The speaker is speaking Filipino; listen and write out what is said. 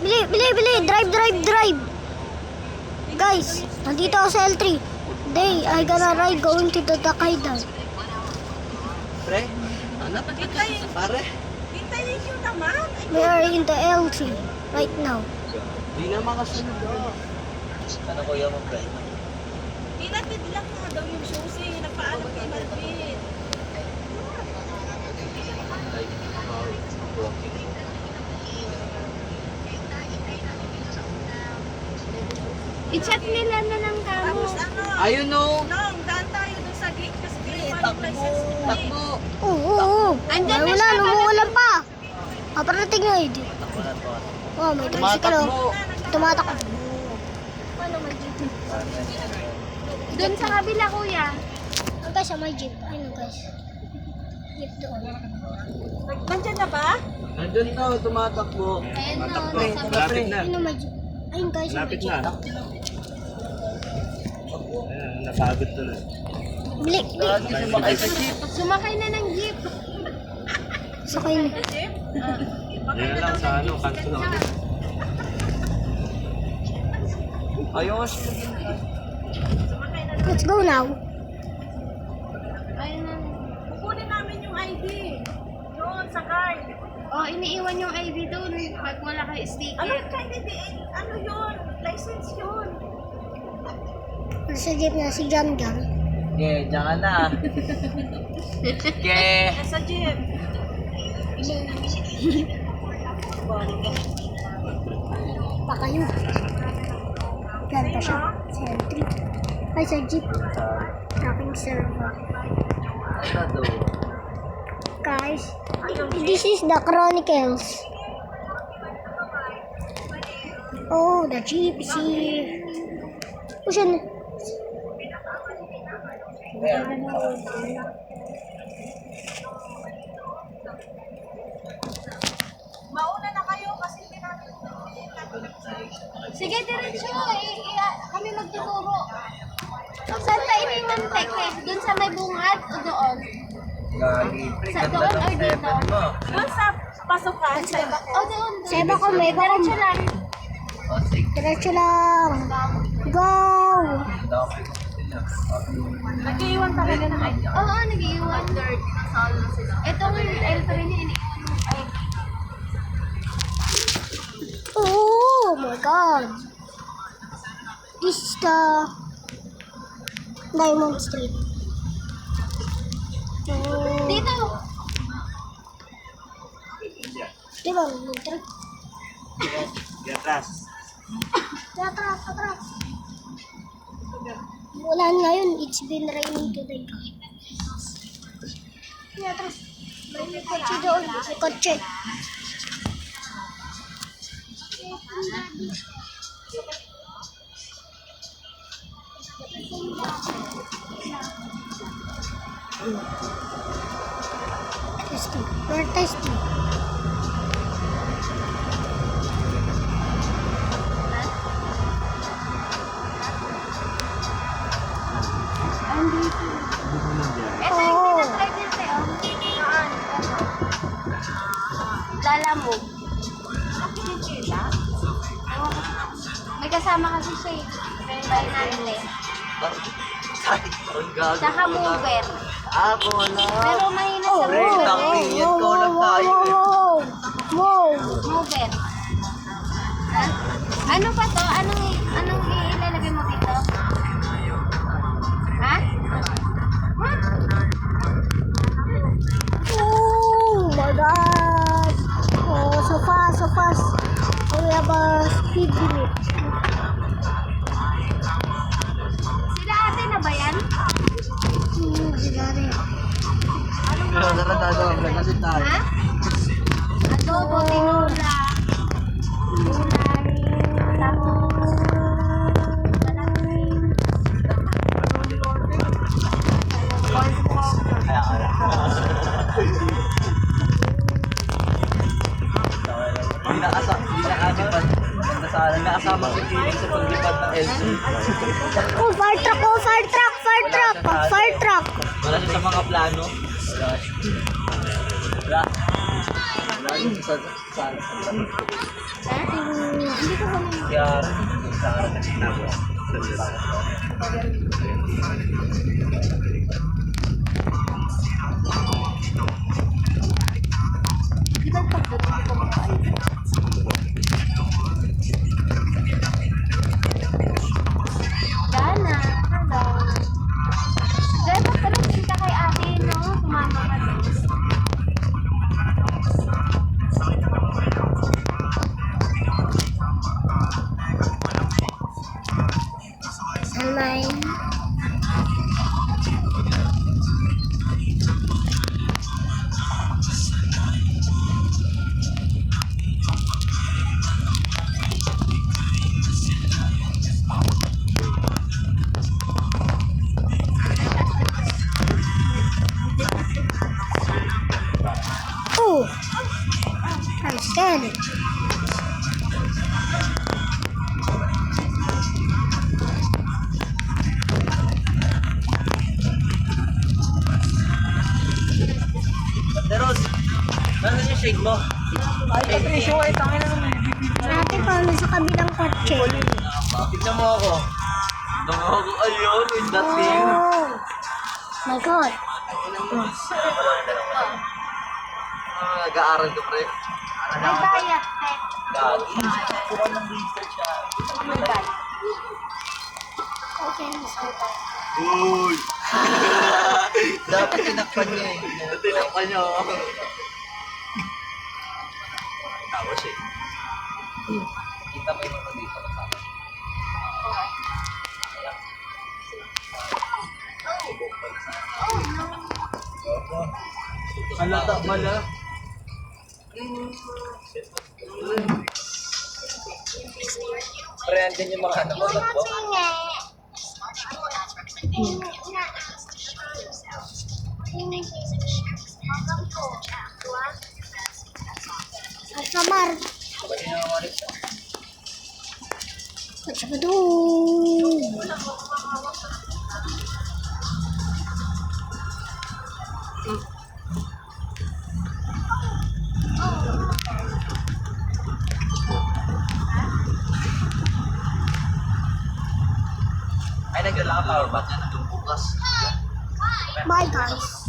Bili. Drive. Guys, nandito ako sa L3. Today, I gonna ride going to the Takaidan. Pre, anak, pare. Hintayin nyo naman. We are in the L3 right now. Di na makasunod. Ano kuya mo, pre? Pinatid lang nga daw yung susi. Nagpaalam kay Marvin. I-chat nila na lang kamo. Tapos ano? Ayun no. Nong, daan tayo dun sa gate kasi kinuha yung license mo eh. Takbo. Oo. Andyan na Wala, siya, numuulan pa. Paparating na eh. Oh, may tricycle oh. Tumatakbo. Paano may jeep? Doon sa kabila, kuya. Oh, guys, may jeep. Ayun guys. Jeep doon. Nandiyan na ba? Nandun to, tumatakbo. Ayan na, Malapit na. Ayun may jeep. Ayun guys, may Lapit jeep. na. Ayan, napagod to na. Bili. Sumakay sa jeep. Sumakay na ng jeep. Sakay na. Yan na lang sa ano, kanto na ulit. Ayos. Let's go now. Ayun na. Kukunin namin yung ID. Doon sa card. Oh, iniiwan yung ID doon pag wala kayo Ano sticker. yung card ID? Ano yun? License yun. Nasa jeep na si John. Okay, diyan ka na. Okay. Nasa jeep. Pa kayo. Yan pa siya. Sa L3. Ay, sa jeep. Tracking server. Ano to? Guys, this is the Chronicles. Oh, the jeep is here. Push on. Mauna na kayo kasi hindi namin Sige, diretso. Kami magtuturo. Saan tayo iniwan, Teke? Doon sa may bungad o doon? Gagi. Sa doon or dito? doon sa pasukan. Sa iba ko. O doon. Seba ko, may Diretso lang. O, sige. Diretso lang. Go! Nag-iwan talaga ng ID. Oo, nag-iwan. Itong L3 niya, iniiwan yung ID. Oh my god. This is the Diamond Street. Oh. Dito. Diba, may truck? Di atras. Atras. Wala ngayon, it's been raining today. Atras. May kotse doon, may kotse. Testing. We're testing. Ito yung pinatry niya, Te. Saan? Lalamog. May kasama kasi siya eh. Friend by natin. Ang gago. Saka mover. Ako na. Pero mahina sa Pre, mover. nakpingit ko na tayo eh. Wow! Mover. Ha? Ano pa to? Anong ilalagay mo dito? Ha? Oh my god! Oh, so fast. We have a speed limit. Sila ate na ba yan? Sigari. Tara, kasi tayo. Ha? Adobo, tinola. Gulay. Tapos. Nakasama si Kimi sa paglipad ng LC. Oh, fire truck! Wala siya sa mga plano. Wala. Wala yung sa Hindi ko kami. Kaya, sa nabo. Di ba pagdating ko makaalis? Gana, hello. Dapat pala kita kay ate, no? Sumama ka din. Salay. Oh! I'm standing. Pero, nasaan yung shake mo? Ay, Patricio, ay tangin na naman. Ate, paano sa kabilang kotse? Tignan mo ako. Ayun, yung dating. Oh! My God. Nag-aaral ka, pre. May bias, te. Gagi. May bias. Okay, so Uy! Dapat tinakpan niya eh. Tinakpan niya, oh. Tapos eh. Kita mo yung mga dito. Halata, mala. Pre, andyan yung mga anak mo. Samar. At saka doon. Ay, nagdala ka power bank na nandun bukas. Bye guys.